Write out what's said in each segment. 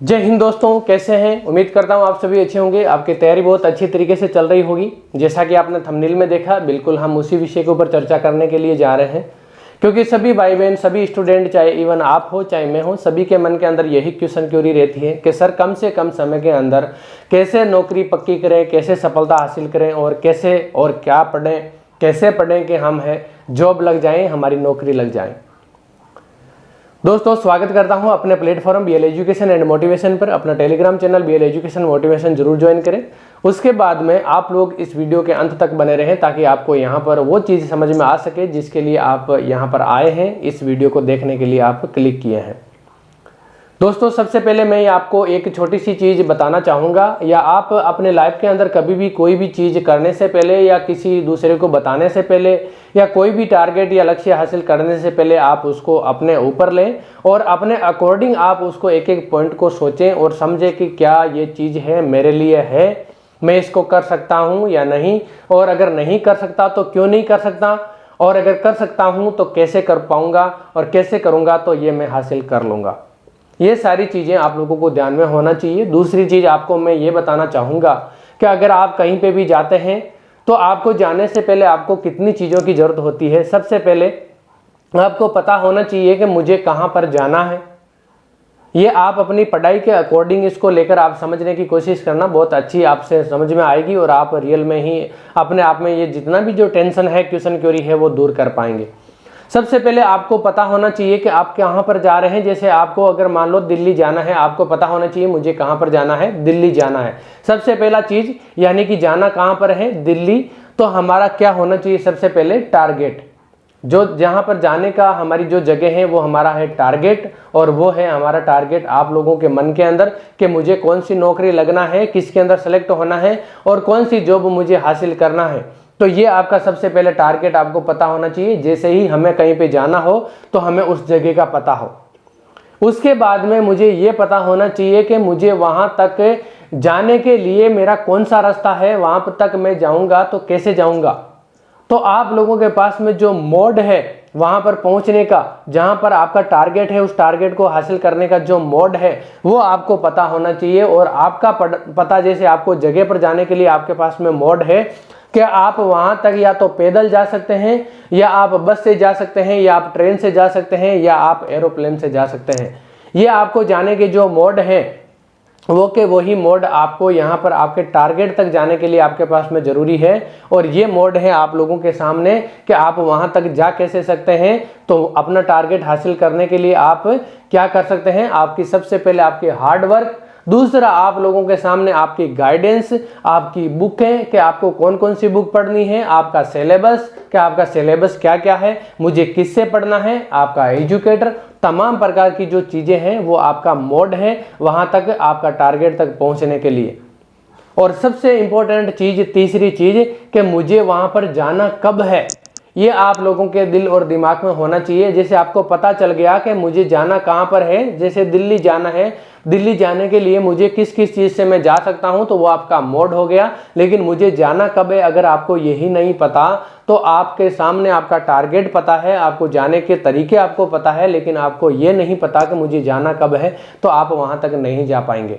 जय हिंद दोस्तों, कैसे हैं। उम्मीद करता हूं आप सभी अच्छे होंगे। आपकी तैयारी बहुत अच्छी तरीके से चल रही होगी। जैसा कि आपने थंबनेल में देखा, बिल्कुल हम उसी विषय के ऊपर चर्चा करने के लिए जा रहे हैं, क्योंकि सभी भाई बहन, सभी स्टूडेंट, चाहे इवन आप हो चाहे मैं हो, सभी के मन के अंदर यही क्वेश्चन क्यूरी रहती है कि सर कम से कम समय के अंदर कैसे नौकरी पक्की करें, कैसे सफलता हासिल करें और कैसे और क्या पढ़ें, कैसे पढ़ें कि हम है जॉब लग जाएं, हमारी नौकरी लग जाए। दोस्तों, स्वागत करता हूं अपने platform BL education and motivation पर। अपना Telegram channel BL education motivation जरूर ज्वाइन करें। उसके बाद में आप लोग इस वीडियो के अंत तक बने रहें, ताकि आपको यहां पर वो चीज़ समझ में आ सके जिसके लिए आप यहां पर आए हैं, इस वीडियो को देखने के लिए आप क्लिक किए हैं। दोस्तों, सबसे पहले मैं आपको एक छोटी सी चीज़ बताना चाहूँगा, या आप अपने लाइफ के अंदर कभी भी कोई भी चीज़ करने से पहले या किसी दूसरे को बताने से पहले या कोई भी टारगेट या लक्ष्य हासिल करने से पहले आप उसको अपने ऊपर लें और अपने अकॉर्डिंग आप उसको एक एक पॉइंट को सोचें और समझें कि क्या ये चीज़ है, मेरे लिए है, मैं इसको कर सकता हूँ या नहीं, और अगर नहीं कर सकता तो क्यों नहीं कर सकता, और अगर कर सकता हूँ तो कैसे कर पाऊँगा, और कैसे करूँगा तो ये मैं हासिल कर लूँगा। ये सारी चीज़ें आप लोगों को ध्यान में होना चाहिए। दूसरी चीज़ आपको मैं ये बताना चाहूँगा कि अगर आप कहीं पे भी जाते हैं तो आपको जाने से पहले आपको कितनी चीज़ों की ज़रूरत होती है। सबसे पहले आपको पता होना चाहिए कि मुझे कहाँ पर जाना है। ये आप अपनी पढ़ाई के अकॉर्डिंग इसको लेकर आप समझने की कोशिश करना, बहुत अच्छी आपसे समझ में आएगी और आप रियल में ही अपने आप में ये जितना भी जो टेंशन है, क्वेश्चन क्यूरी है, वो दूर कर पाएंगे। सबसे पहले आपको पता होना चाहिए कि आप कहाँ पर जा रहे हैं। जैसे आपको अगर मान लो दिल्ली जाना है, आपको पता होना चाहिए मुझे कहाँ पर जाना है, दिल्ली जाना है। सबसे पहला चीज़, यानी कि जाना कहाँ पर है, दिल्ली। तो हमारा क्या होना चाहिए, सबसे पहले टारगेट। जो जहाँ पर जाने का हमारी जो जगह है वो हमारा है टारगेट, और वो है हमारा टारगेट आप लोगों के मन के अंदर कि मुझे कौन सी नौकरी लगना है, किसके अंदर सेलेक्ट होना है और कौन सी जॉब मुझे हासिल करना है। तो ये आपका सबसे पहले टारगेट आपको पता होना चाहिए। जैसे ही हमें कहीं पे जाना हो तो हमें उस जगह का पता हो। उसके बाद में मुझे ये पता होना चाहिए कि मुझे वहां तक जाने के लिए मेरा कौन सा रास्ता है, वहां तक मैं जाऊंगा तो कैसे जाऊंगा। तो आप लोगों के पास में जो मोड है वहां पर पहुंचने का, जहां पर आपका टारगेट है, उस टारगेट को हासिल करने का जो मोड है वो आपको पता होना चाहिए। और आपका पता, जैसे आपको जगह पर जाने के लिए आपके पास में मोड है कि आप वहां तक या तो पैदल जा सकते हैं, या आप बस से जा सकते हैं, या आप ट्रेन से जा सकते हैं, या आप एरोप्लेन से जा सकते हैं। ये आपको जाने के जो मोड है वो के वही मोड आपको यहाँ पर आपके टारगेट तक जाने के लिए आपके पास में जरूरी है। और ये मोड है आप लोगों के सामने कि आप वहाँ तक जा कैसे सकते हैं। तो अपना टारगेट हासिल करने के लिए आप क्या कर सकते हैं, आपकी सबसे पहले आपकी हार्ड वर्क, दूसरा आप लोगों के सामने आपकी गाइडेंस, आपकी बुकें कि आपको कौन कौन सी बुक पढ़नी है, आपका सिलेबस कि आपका सिलेबस क्या क्या है, मुझे किससे पढ़ना है, आपका एजुकेटर, तमाम प्रकार की जो चीज़ें हैं वो आपका मोड है वहाँ तक आपका टारगेट तक पहुँचने के लिए। और सबसे इम्पोर्टेंट चीज़, तीसरी चीज़ कि मुझे वहाँ पर जाना कब है, ये आप लोगों के दिल और दिमाग में होना चाहिए। जैसे आपको पता चल गया कि मुझे जाना कहाँ पर है, जैसे दिल्ली जाना है, दिल्ली जाने के लिए मुझे किस किस चीज़ से मैं जा सकता हूँ, तो वो आपका मोड हो गया। लेकिन मुझे जाना कब है, अगर आपको यही नहीं पता तो आपके सामने आपका टारगेट पता है, आपको जाने के तरीके आपको पता है, लेकिन आपको ये नहीं पता कि मुझे जाना कब है, तो आप वहाँ तक नहीं जा पाएंगे।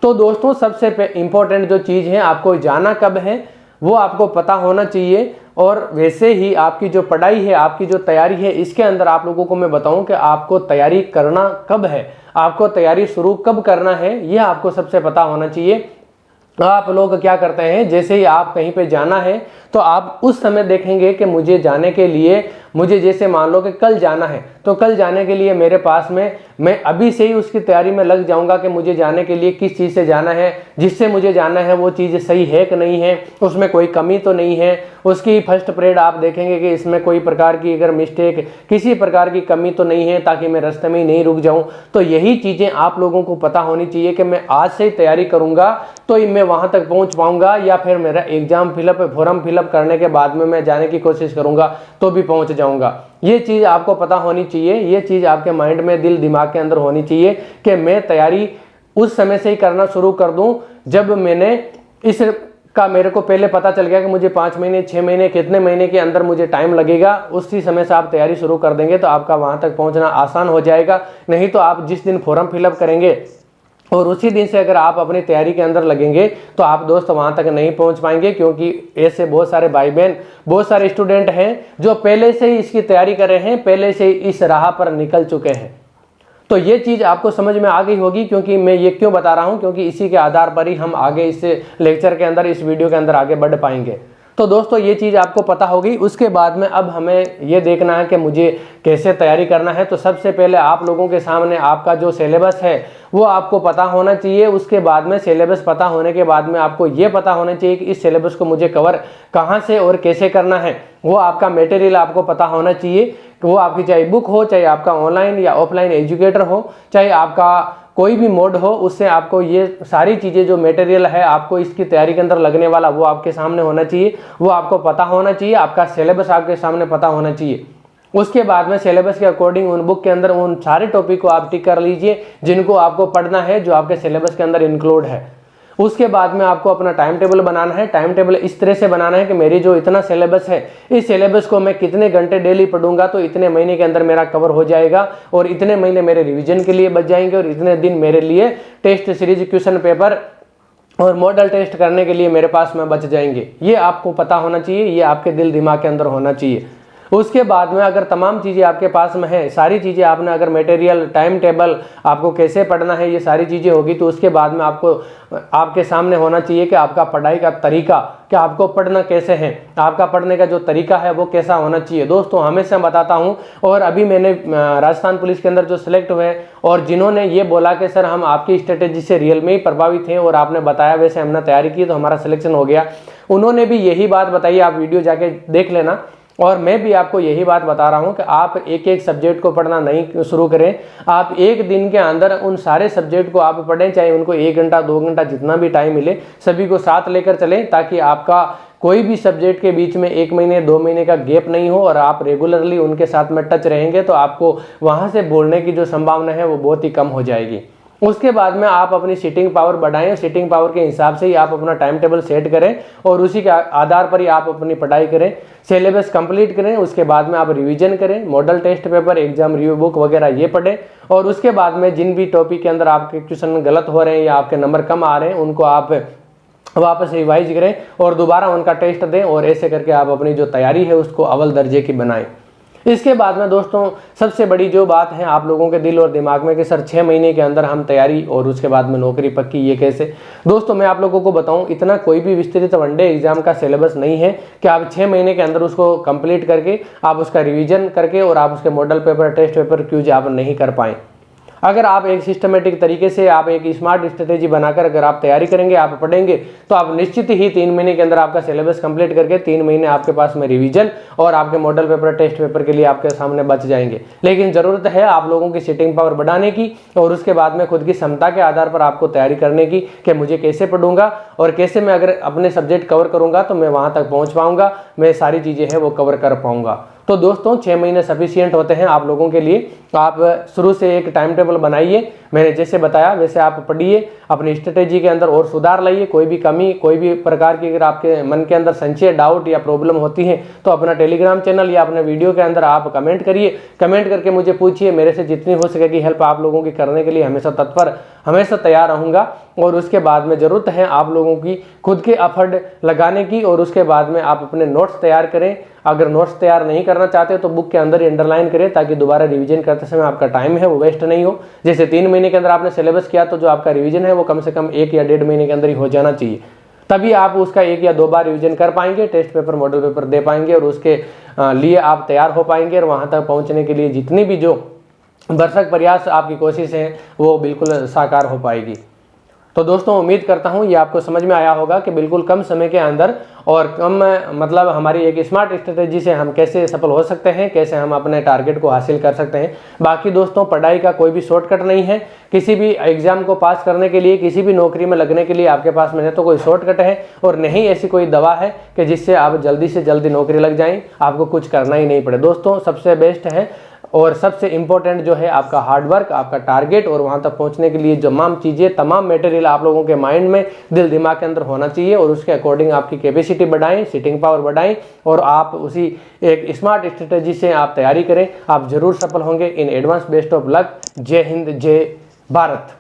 तो दोस्तों, सबसे इम्पोर्टेंट जो चीज़ है, आपको जाना कब है वो आपको पता होना चाहिए। और वैसे ही आपकी जो पढ़ाई है, आपकी जो तैयारी है, इसके अंदर आप लोगों को मैं बताऊं कि आपको तैयारी करना कब है, आपको तैयारी शुरू कब करना है, यह आपको सबसे पता होना चाहिए। आप लोग क्या करते हैं, जैसे ही आप कहीं पे जाना है तो आप उस समय देखेंगे कि मुझे जाने के लिए, मुझे जैसे मान लो कि कल जाना है, तो कल जाने के लिए मेरे पास में, मैं अभी से ही उसकी तैयारी में लग जाऊंगा कि मुझे जाने के लिए किस चीज़ से जाना है, जिससे मुझे जाना है वो चीज़ सही है कि नहीं है, उसमें कोई कमी तो नहीं है। उसकी फर्स्ट पीरियड आप देखेंगे कि इसमें कोई प्रकार की अगर मिस्टेक, किसी प्रकार की कमी तो नहीं है, ताकि मैं रास्ते में ही नहीं रुक जाऊं। तो यही चीज़ें आप लोगों को पता होनी चाहिए कि मैं आज से ही तैयारी करूंगा तो मैं वहां तक पहुंच पाऊंगा, या फिर मेरा एग्जाम फॉर्म फिलअप करने के बाद में मैं जाने की कोशिश करूंगा तो भी पहुंच जाऊंगा। ये चीज़ आपको पता होनी चाहिए, ये चीज़ आपके माइंड में, दिल दिमाग के अंदर होनी चाहिए कि मैं तैयारी उस समय से ही करना शुरू कर दूं जब मैंने इस का मेरे को पहले पता चल गया कि मुझे 5 महीने 6 महीने कितने महीने के अंदर मुझे टाइम लगेगा। उसी समय से आप तैयारी शुरू कर देंगे तो आपका वहां तक पहुंचना आसान हो जाएगा। नहीं तो आप जिस दिन फॉर्म फिलअप करेंगे और उसी दिन से अगर आप अपनी तैयारी के अंदर लगेंगे तो आप दोस्त वहां तक नहीं पहुंच पाएंगे, क्योंकि ऐसे बहुत सारे भाई बहन, बहुत सारे स्टूडेंट हैं जो पहले से ही इसकी तैयारी कर रहे हैं, पहले से ही इस राह पर निकल चुके हैं। तो ये चीज़ आपको समझ में आ गई होगी, क्योंकि मैं ये क्यों बता रहा हूं, क्योंकि इसी के आधार पर ही हम आगे इस लेक्चर के अंदर, इस वीडियो के अंदर आगे बढ़ पाएंगे। तो दोस्तों ये चीज़ आपको पता होगी। उसके बाद में अब हमें ये देखना है कि मुझे कैसे तैयारी करना है। तो सबसे पहले आप लोगों के सामने आपका जो सिलेबस है वो आपको पता होना चाहिए। उसके बाद में सिलेबस पता होने के बाद में आपको ये पता होना चाहिए कि इस सिलेबस को मुझे कवर कहाँ से और कैसे करना है। वो आपका मटेरियल आपको पता होना चाहिए, वो आपकी चाहे बुक हो, चाहे आपका ऑनलाइन या ऑफलाइन एजुकेटर हो, चाहे आपका कोई भी मोड हो, उससे आपको ये सारी चीज़ें जो मटेरियल है आपको इसकी तैयारी के अंदर लगने वाला वो आपके सामने होना चाहिए, वो आपको पता होना चाहिए। आपका सिलेबस आपके सामने पता होना चाहिए। उसके बाद में सिलेबस के अकॉर्डिंग उन बुक के अंदर उन सारे टॉपिक को आप टिक कर लीजिए जिनको आपको पढ़ना है, जो आपके सिलेबस के अंदर इंक्लूड है। उसके बाद में आपको अपना टाइम टेबल बनाना है। टाइम टेबल इस तरह से बनाना है कि मेरी जो इतना सिलेबस है, इस सिलेबस को मैं कितने घंटे डेली पढ़ूंगा तो इतने महीने के अंदर मेरा कवर हो जाएगा, और इतने महीने मेरे रिवीजन के लिए बच जाएंगे, और इतने दिन मेरे लिए टेस्ट सीरीज, क्वेश्चन पेपर और मॉडल टेस्ट करने के लिए मेरे पास में बच जाएंगे। ये आपको पता होना चाहिए, ये आपके दिल दिमाग के अंदर होना चाहिए। उसके बाद में अगर तमाम चीज़ें आपके पास में है, सारी चीज़ें आपने, अगर मटेरियल, टाइम टेबल, आपको कैसे पढ़ना है, ये सारी चीज़ें होगी, तो उसके बाद में आपको आपके सामने होना चाहिए कि आपका पढ़ाई का तरीका, कि आपको पढ़ना कैसे है, आपका पढ़ने का जो तरीका है वो कैसा होना चाहिए। दोस्तों हमेशा बताता हूँ, और अभी मैंने राजस्थान पुलिस के अंदर जो सिलेक्ट हुए और जिन्होंने ये बोला कि सर हम आपकी स्ट्रेटेजी से रियल में ही प्रभावित हैं और आपने बताया वैसे हमने तैयारी की तो हमारा सिलेक्शन हो गया, उन्होंने भी यही बात बताई। आप वीडियो जाके देख लेना। और मैं भी आपको यही बात बता रहा हूं कि आप एक एक सब्जेक्ट को पढ़ना नहीं शुरू करें। आप एक दिन के अंदर उन सारे सब्जेक्ट को आप पढ़ें, चाहे उनको 1 घंटा 2 घंटा जितना भी टाइम मिले, सभी को साथ लेकर चलें, ताकि आपका कोई भी सब्जेक्ट के बीच में 1 महीने 2 महीने का गैप नहीं हो, और आप रेगुलरली उनके साथ में टच रहेंगे तो आपको वहां से बोलने की जो संभावना है वो बहुत ही कम हो जाएगी। उसके बाद में आप अपनी सीटिंग पावर बढ़ाएं, सीटिंग पावर के हिसाब से ही आप अपना टाइम टेबल सेट करें, और उसी के आधार पर ही आप अपनी पढ़ाई करें, सिलेबस कंप्लीट करें। उसके बाद में आप रिवीजन करें, model test paper, exam review book वगैरह ये पढ़ें, और उसके बाद में जिन भी टॉपिक के अंदर आपके क्वेश्चन गलत हो रहे हैं या आपके नंबर कम आ रहे हैं उनको आप वापस रिवाइज करें और दोबारा उनका टेस्ट दें, और ऐसे करके आप अपनी जो तैयारी है उसको अव्वल दर्जे की बनाएं। इसके बाद में दोस्तों सबसे बड़ी जो बात है आप लोगों के दिल और दिमाग में कि सर 6 महीने के अंदर हम तैयारी और उसके बाद में नौकरी पक्की, ये कैसे? दोस्तों मैं आप लोगों को बताऊं, इतना कोई भी विस्तृत वनडे एग्जाम का सिलेबस नहीं है कि आप 6 महीने के अंदर उसको कंप्लीट करके आप उसका रिवीजन करके और आप उसके मॉडल पेपर, टेस्ट पेपर क्यूज आप नहीं कर पाएँ। अगर आप एक सिस्टमेटिक तरीके से, आप एक स्मार्ट स्ट्रेटेजी बनाकर अगर आप तैयारी करेंगे, आप पढ़ेंगे, तो आप निश्चित ही 3 महीने के अंदर आपका सिलेबस कंप्लीट करके 3 महीने आपके पास में रिवीजन और आपके मॉडल पेपर, टेस्ट पेपर के लिए आपके सामने बच जाएंगे। लेकिन ज़रूरत है आप लोगों की सिटिंग पावर बढ़ाने की, और उसके बाद में खुद की क्षमता के आधार पर आपको तैयारी करने की कि मुझे कैसे पढ़ूंगा और कैसे मैं अगर अपने सब्जेक्ट कवर करूंगा तो मैं वहां तक पहुंच पाऊंगा, मैं सारी चीज़ें हैं वो कवर कर पाऊंगा। तो दोस्तों 6 महीने सफिशिएंट होते हैं आप लोगों के लिए। आप शुरू से एक टाइम टेबल बनाइए, मैंने जैसे बताया वैसे आप पढ़िए, अपनी स्ट्रेटेजी के अंदर और सुधार लाइए। कोई भी कमी, कोई भी प्रकार की अगर आपके मन के अंदर संशय, डाउट या प्रॉब्लम होती है तो अपना टेलीग्राम चैनल या अपने वीडियो के अंदर आप कमेंट करिए, कमेंट करके मुझे पूछिए। मेरे से जितनी हो सकेगी हेल्प आप लोगों की करने के लिए हमेशा तत्पर, हमेशा तैयार रहूँगा। और उसके बाद में ज़रूरत है आप लोगों की खुद के एफर्ट लगाने की, और उसके बाद में आप अपने नोट्स तैयार करें। अगर नोट्स तैयार नहीं करना चाहते तो बुक के अंदर ही अंडरलाइन करें, ताकि दोबारा रिवीजन करते समय आपका टाइम है वो वेस्ट नहीं हो। जैसे 3 महीने के अंदर आपने सिलेबस किया तो जो आपका रिवीजन है वो कम से कम 1 या 1.5 महीने के अंदर ही हो जाना चाहिए, तभी आप उसका 1 या 2 बार रिवीजन कर पाएंगे, टेस्ट पेपर, मॉडल पेपर दे पाएंगे, और उसके लिए आप तैयार हो पाएंगे। और वहाँ तक पहुँचने के लिए जितनी भी जो भरसक प्रयास आपकी कोशिश है वो बिल्कुल साकार हो पाएगी। तो दोस्तों उम्मीद करता हूँ ये आपको समझ में आया होगा कि बिल्कुल कम समय के अंदर और कम मतलब हमारी एक स्मार्ट स्ट्रेटेजी से हम कैसे सफल हो सकते हैं, कैसे हम अपने टारगेट को हासिल कर सकते हैं। बाकी दोस्तों पढ़ाई का कोई भी शॉर्टकट नहीं है। किसी भी एग्जाम को पास करने के लिए, किसी भी नौकरी में लगने के लिए आपके पास में न तो कोई शॉर्टकट है और नहीं ऐसी कोई दवा है कि जिससे आप जल्दी से जल्दी नौकरी लग जाएं, आपको कुछ करना ही नहीं पड़े। दोस्तों सबसे बेस्ट है और सबसे इम्पोर्टेंट जो है आपका हार्डवर्क, आपका टारगेट, और वहाँ तक पहुँचने के लिए तमाम चीज़ें, तमाम मटेरियल आप लोगों के माइंड में, दिल दिमाग के अंदर होना चाहिए, और उसके अकॉर्डिंग आपकी कैपेसिटी बढ़ाएं, सिटिंग पावर बढ़ाएं, और आप उसी एक स्मार्ट स्ट्रेटेजी से आप तैयारी करें। आप जरूर सफल होंगे। In advance best of luck. जय हिंद, जय भारत।